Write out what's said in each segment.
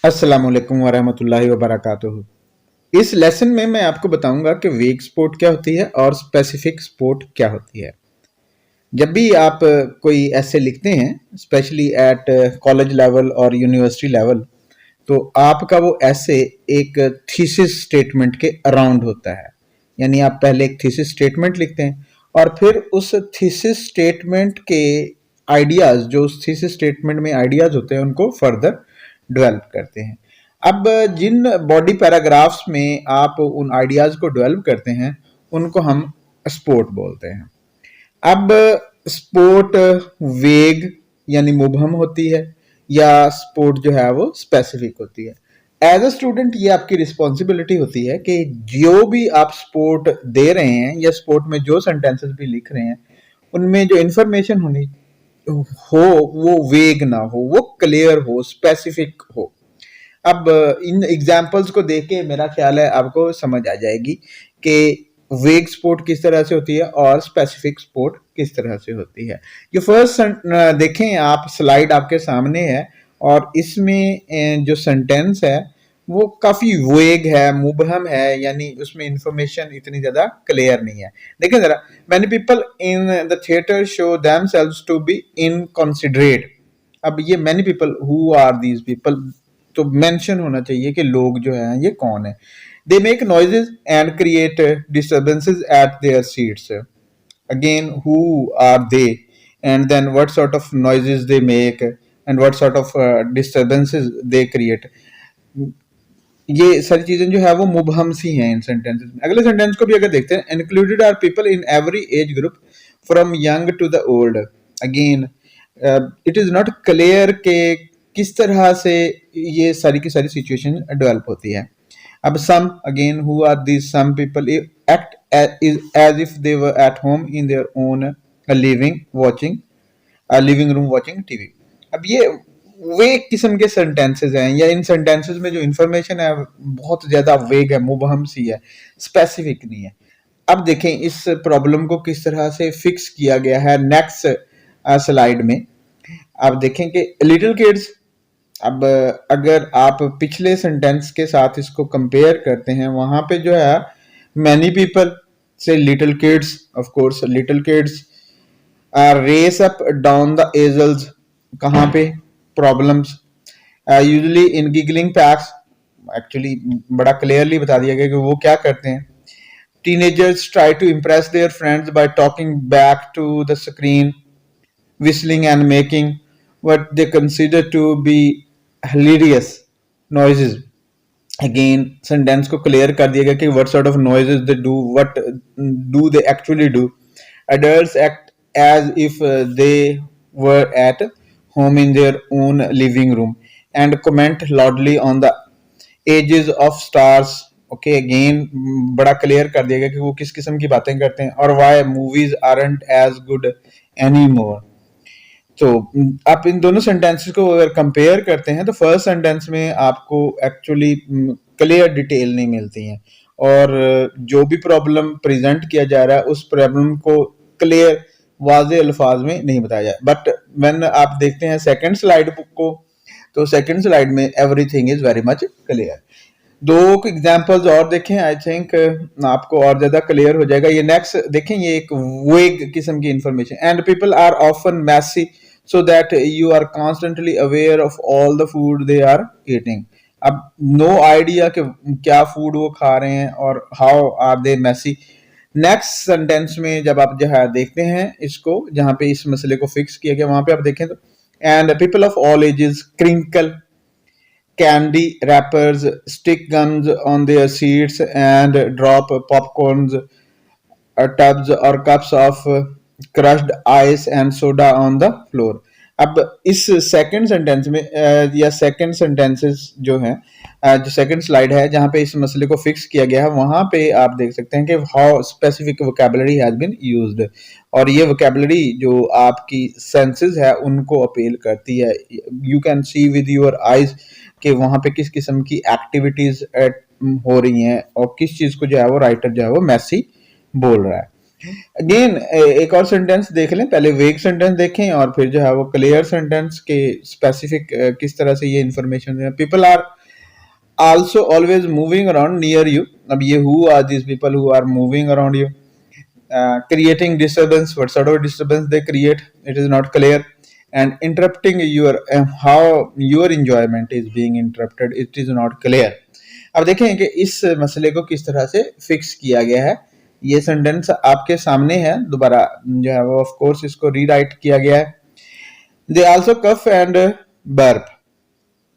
अस्सलामुअलैकुम वरहमतुल्लाहि वबरकातुहू। इस लेसन में मैं आपको बताऊंगा कि वेग स्पोर्ट क्या होती है और स्पेसिफिक स्पोर्ट क्या होती है। जब भी आप कोई ऐसे लिखते हैं, स्पेशली एट कॉलेज लेवल और यूनिवर्सिटी लेवल, तो आपका वो ऐसे एक थीसिस स्टेटमेंट के अराउंड होता है। यानी आप पहले एक थीसिस स्टेटमेंट लिखते हैं और फिर उस थीसिस स्टेटमेंट के आइडियाज, जो उस थीसिस स्टेटमेंट में आइडियाज होते हैं, उनको फर्दर डेवलप करते हैं। अब जिन बॉडी पैराग्राफ्स में आप उन आइडियाज को डेवलप करते हैं, उनको हम स्पोर्ट बोलते हैं। अब स्पोर्ट वेग यानी मुबहम होती है या स्पोर्ट जो है वो स्पेसिफिक होती है। एज अ स्टूडेंट ये आपकी रिस्पॉन्सिबिलिटी होती है कि जो भी आप स्पोर्ट दे रहे हैं या स्पोर्ट में जो सेंटेंसेस भी लिख रहे हैं, उनमें जो इंफॉर्मेशन होनी हो वो वेग ना हो, वो क्लियर हो, स्पेसिफिक हो। अब इन एग्जाम्पल्स को देख के मेरा ख्याल है आपको समझ आ जाएगी कि वेग स्पोर्ट किस तरह से होती है और स्पेसिफिक स्पोर्ट किस तरह से होती है। ये फर्स्ट देखें आप, स्लाइड आपके सामने है और इसमें जो सेंटेंस है वो काफी वेग है, मुबहम है, यानी उसमें इंफॉर्मेशन इतनी ज्यादा क्लियर नहीं है। देखें जरा, many people in the theatre show themselves to be inconsiderate. अब ये many people, who are these people, तो मेंशन होना चाहिए कि लोग जो हैं ये कौन है। They make noises and create disturbances at their seats. Again, who are they and then what sort of noises they make and what sort of disturbances they create. ये सारी चीजें जो है वो मुबहम सी हैं इन सेंटेंसेस में। अगले सेंटेंस को भी अगर देखते हैं, included are people in every age group from young to the old. Again, it is not clear के किस तरह से ये सारी की सारी सिचुएशन डेवलप होती है। अब some, again, who are these some people act as if they were at home in their own living room watching TV. अब ये वे किस्म के सेंटेंसेस हैं, या इन सेंटेंसेस में जो इंफॉर्मेशन है बहुत ज्यादा वेग है, मुबहम सी है, स्पेसिफिक नहीं है। अब देखें इस प्रॉब्लम को किस तरह से फिक्स किया गया है नेक्स्ट स्लाइड में। आप देखें कि लिटिल किड्स, अब अगर आप पिछले सेंटेंस के साथ इसको कंपेयर करते हैं, वहां पे जो है मैनी पीपल से little kids, of course little kids race up down the aisles. कहाँ पे problems, usually in giggling packs. Actually बड़ा क्लियरली बता दिया गया कि वो क्या करते हैं। Teenagers try to impress their friends by talking back to the screen, whistling and making what they consider to be hilarious noises. Again, sentence को clear कर दिया गया कि what sort of noises they do, what do they actually do. Adults act as if they were at home in their own living room and comment loudly on the ages of stars. Okay, again बड़ा clear कर दिया गया कि वो किस किस्म की बातें करते हैं और why movies aren't as good anymore. तो आप इन दोनों सेंटेंसेस को अगर कंपेयर करते हैं तो फर्स्ट सेंटेंस में आपको एक्चुअली क्लियर डिटेल नहीं मिलती है और जो भी प्रॉब्लम प्रेजेंट किया जा रहा है उस प्रॉब्लम को क्लियर वाज़े अल्फाज में नहीं बताया जाए। बट व्हेन आप देखते हैं सेकंड स्लाइड को, तो सेकंड स्लाइड में everything is very much clear. दो एग्जांपल्स और देखें, आई थिंक आपको और ज्यादा क्लियर हो जाएगा। ये नेक्स्ट देखें, ये एक वेग किस्म की information. And people are often messy so that you are constantly aware of all the food they are eating. अब no idea कि क्या फूड वो खा रहे हैं और how are they messy. Next sentence में जब आप जो है देखते हैं इसको, जहां पे इस मसले को फिक्स किया गया, वहां पे आप देखें तो and people of all ages crinkle candy wrappers, stick guns on their seats and drop popcorns, tubs or cups of crushed ice and soda on the floor. अब इस सेकंड सेंटेंस में या सेकंड सेंटेंसेस जो हैं, जो second slide है जहां पे इस मसले को फिक्स किया गया है, वहां पे आप देख सकते हैं कि how specific vocabulary has been used, और ये वोकैबुलरी जो आपकी सेंसेस है उनको अपील करती है। You can see with your eyes कि वहां पे किस किस्म की एक्टिविटीज हो रही हैं और किस चीज को जो है वो राइटर जो है वो मैसी बोल रहा है। अगेन एक और सेंटेंस देख लें, पहले वेग सेंटेंस देखें और फिर जो है वो क्लियर सेंटेंस के स्पेसिफिक किस तरह से ये information, people are also always moving around near you. अब ये who are this people who are moving around you, creating disturbance, what sort of disturbance they create, it is not clear, and interrupting your how your enjoyment is being interrupted, it is not clear। अब देखें कि इस मसले को किस तरह से fix किया गया है। ये सेंटेंस आपके सामने है, दोबारा जो है वो ऑफ कोर्स इसको रीराइट किया गया है। They also cough and burp,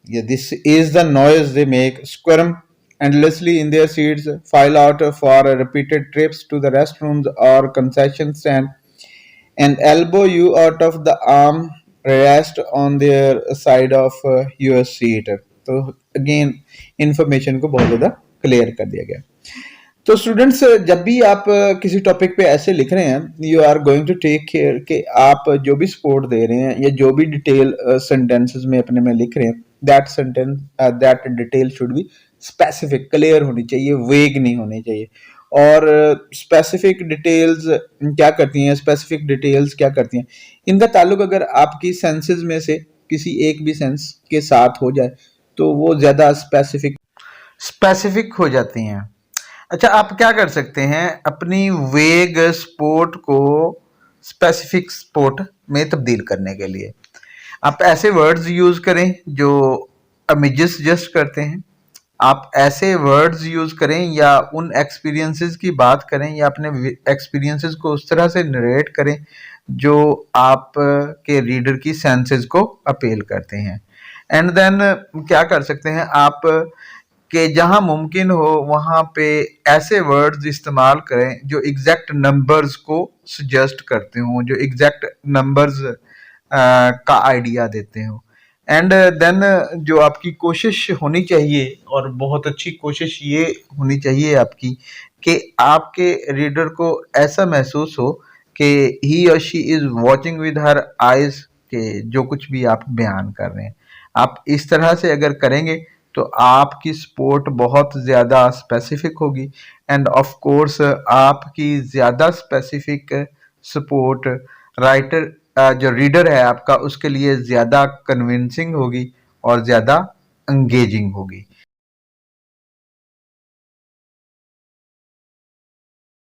yeah, this is the noise they make, squirm endlessly in their seats, file out for repeated trips to the restrooms or concession stand, and elbow you out of the arm rest on their side of your seat। तो again information को बहुत ज़्यादा clear कर दिया गया। तो students, जब भी आप किसी टॉपिक पे ऐसे लिख रहे हैं, you are going to take care कि आप जो भी सपोर्ट दे रहे हैं या जो भी डिटेल सेंटेंसेस में अपने में लिख रहे हैं, that sentence that detail should be specific, clear होनी चाहिए, वेग नहीं होनी चाहिए। और स्पेसिफिक डिटेल्स क्या करती हैं, स्पेसिफिक डिटेल्स क्या करती हैं, इनका ताल्लुक अगर आपकी सेंसेस में से किसी एक भी सेंस के साथ हो जाए तो वो ज़्यादा स्पेसिफिक हो जाती हैं। अच्छा, आप क्या कर सकते हैं, अपनी वेग स्पोर्ट को स्पेसिफिक स्पोर्ट में तब्दील करने के लिए आप ऐसे वर्ड्स यूज करें जो इमेजेस सजेस्ट करते हैं। आप ऐसे वर्ड्स यूज करें या उन एक्सपीरियंसेस की बात करें या अपने एक्सपीरियंसेस को उस तरह से नरेट करें जो आप के रीडर की सेंसेस को अपील करते हैं। एंड देन क्या कर सकते हैं आप कि जहां मुमकिन हो वहां पे ऐसे वर्ड्स इस्तेमाल करें जो एग्जैक्ट नंबर्स को सजेस्ट करते हों, जो एग्जैक्ट नंबर्स का आइडिया देते हों। एंड देन जो आपकी कोशिश होनी चाहिए, और बहुत अच्छी कोशिश ये होनी चाहिए आपकी, कि आपके रीडर को ऐसा महसूस हो कि ही और she is watching with her eyes, के जो कुछ भी आप बयान कर रहे हैं आप इस तरह से अगर करेंगे तो आपकी सपोर्ट बहुत ज़्यादा स्पेसिफिक होगी। एंड ऑफ कोर्स आपकी ज़्यादा स्पेसिफिक सपोर्ट राइटर जो रीडर है आपका उसके लिए ज़्यादा कन्विंसिंग होगी और ज़्यादा एंगेजिंग होगी।